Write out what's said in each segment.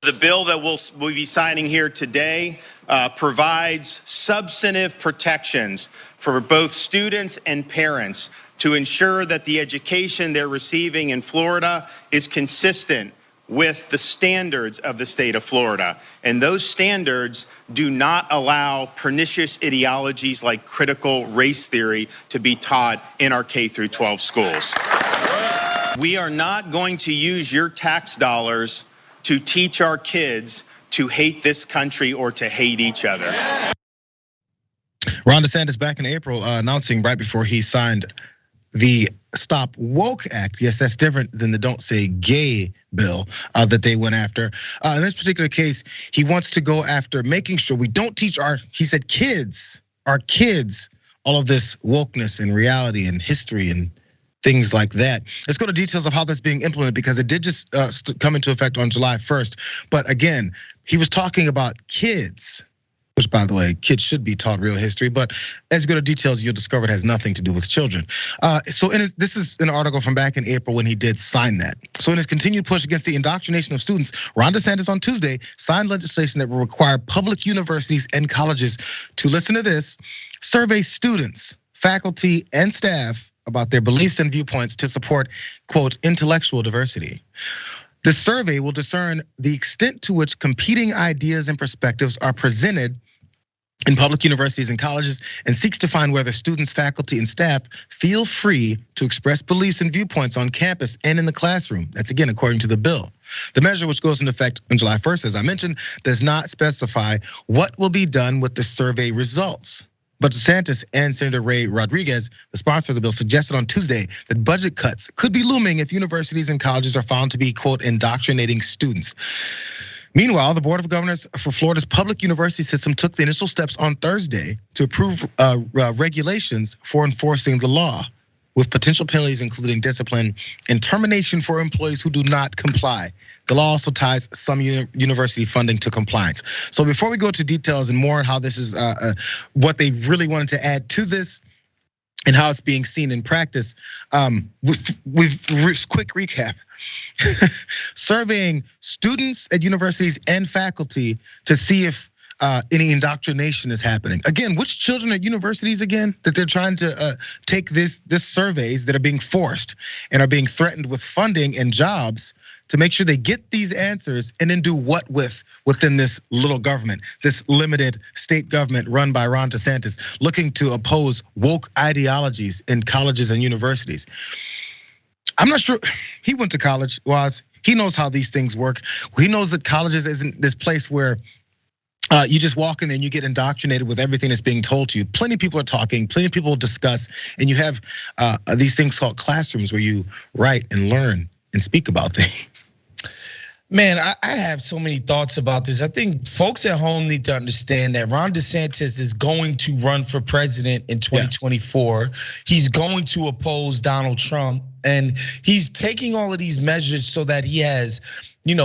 The bill that we'll be signing here today provides substantive protections for both students and parents to ensure that the education they're receiving in Florida is consistent with the standards of the state of Florida. And those standards do not allow pernicious ideologies like critical race theory to be taught in our K through 12 schools. We are not going to use your tax dollars to teach our kids to hate this country or to hate each other. Ron DeSantis back in April announcing right before he signed the Stop Woke Act. Yes, that's different than the Don't Say Gay bill that they went after. In this particular case, he wants to go after making sure we don't teach he said our kids, all of this wokeness and reality and history and things like that. Let's go to details of how that's being implemented because it did just come into effect on July 1st. But again, he was talking about kids, which by the way, kids should be taught real history, but as you go to details, you'll discover it has nothing to do with children. So this is an article from back in April when he did sign that. So in his continued push against the indoctrination of students, Ron DeSantis on Tuesday signed legislation that will require public universities and colleges to, listen to this, survey students, faculty, and staff about their beliefs and viewpoints to support, quote, intellectual diversity. The survey will discern the extent to which competing ideas and perspectives are presented in public universities and colleges and seeks to find whether students, faculty, and staff feel free to express beliefs and viewpoints on campus and in the classroom. That's again, according to the bill. The measure, which goes into effect on July 1st, as I mentioned, does not specify what will be done with the survey results. But DeSantis and Senator Ray Rodriguez, the sponsor of the bill, suggested on Tuesday that budget cuts could be looming if universities and colleges are found to be, quote, indoctrinating students. Meanwhile, the Board of Governors for Florida's public university system took the initial steps on Thursday to approve regulations for enforcing the law, with potential penalties including discipline and termination for employees who do not comply. The law also ties some university funding to compliance. So before we go to details and more on how this is, what they really wanted to add to this and how it's being seen in practice, we've quick recap. Surveying students at universities and faculty to see if any indoctrination is happening. Again, which children at universities again that they're trying to take this surveys that are being forced and are being threatened with funding and jobs to make sure they get these answers and then do what within this little government, this limited state government run by Ron DeSantis, looking to oppose woke ideologies in colleges and universities. I'm not sure he went to college, he knows how these things work. He knows that colleges isn't this place where you just walk in and you get indoctrinated with everything that's being told to you. Plenty of people are talking, plenty of people discuss, and you have these things called classrooms where you write and learn and speak about things. Man, I have so many thoughts about this. I think folks at home need to understand that Ron DeSantis is going to run for president in 2024. Yeah. He's going to oppose Donald Trump, and he's taking all of these measures so that he has,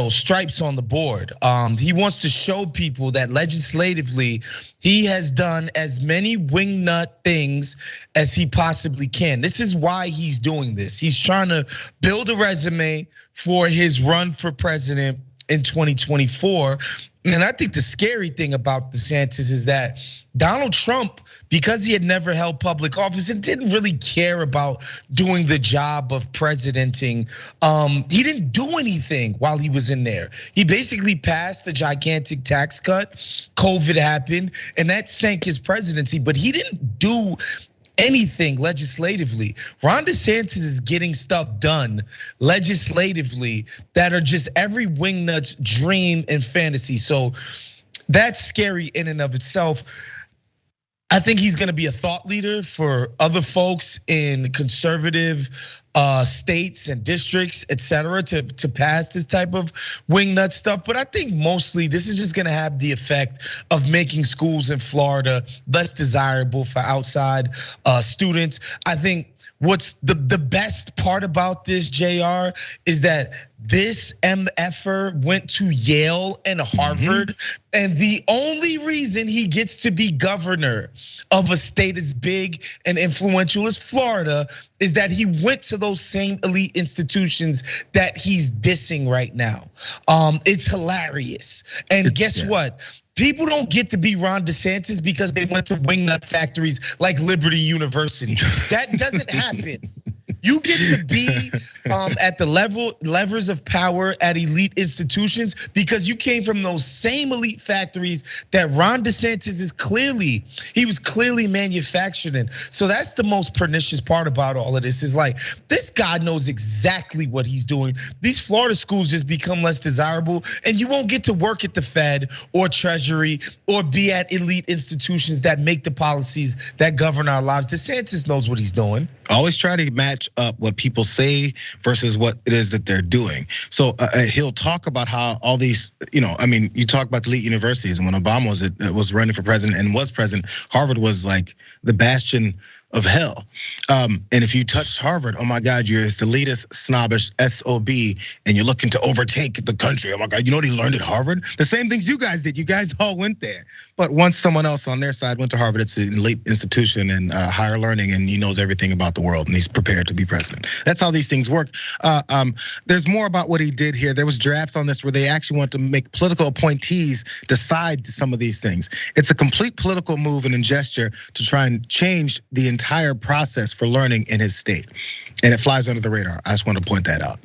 stripes on the board. He wants to show people that legislatively, he has done as many wingnut things as he possibly can. This is why he's doing this. He's trying to build a resume for his run for president in 2024. And I think the scary thing about DeSantis is that Donald Trump, because he had never held public office and didn't really care about doing the job of presidenting, he didn't do anything while he was in there. He basically passed the gigantic tax cut, COVID happened, and that sank his presidency, but he didn't do anything legislatively. Ron DeSantis is getting stuff done legislatively that are just every wingnut's dream and fantasy. So that's scary in and of itself. I think he's gonna be a thought leader for other folks in conservative states and districts, et cetera, to pass this type of wingnut stuff. But I think mostly this is just gonna have the effect of making schools in Florida less desirable for outside students. I think what's the best part about this, Jayar, is that this MFer went to Yale and Harvard, and the only reason he gets to be governor of a state as big and influential as Florida is that he went to those same elite institutions that he's dissing right now. It's hilarious. And guess what? People don't get to be Ron DeSantis because they went to wingnut factories like Liberty University. That doesn't happen. You get to be at the levers of power at elite institutions because you came from those same elite factories that Ron DeSantis was clearly manufacturing. So that's the most pernicious part about all of this is like, this guy knows exactly what he's doing. These Florida schools just become less desirable and you won't get to work at the Fed or Treasury or be at elite institutions that make the policies that govern our lives. DeSantis knows what he's doing. Always try to match up what people say versus what it is that they're doing. So he'll talk about how all these, you talk about the elite universities, and when Obama was running for president and was president, Harvard was like the bastion of hell. And if you touch Harvard, oh my God, you're this elitist, snobbish SOB, and you're looking to overtake the country. Oh my God, you know what he learned at Harvard? The same things you guys did. You guys all went there. But once someone else on their side went to Harvard, it's an elite institution and higher learning, and he knows everything about the world, and he's prepared to be president. That's how these things work. There's more about what he did here. There was drafts on this where they actually want to make political appointees decide some of these things. It's a complete political move and a gesture to try and change the entire process for learning in his state. And it flies under the radar. I just want to point that out.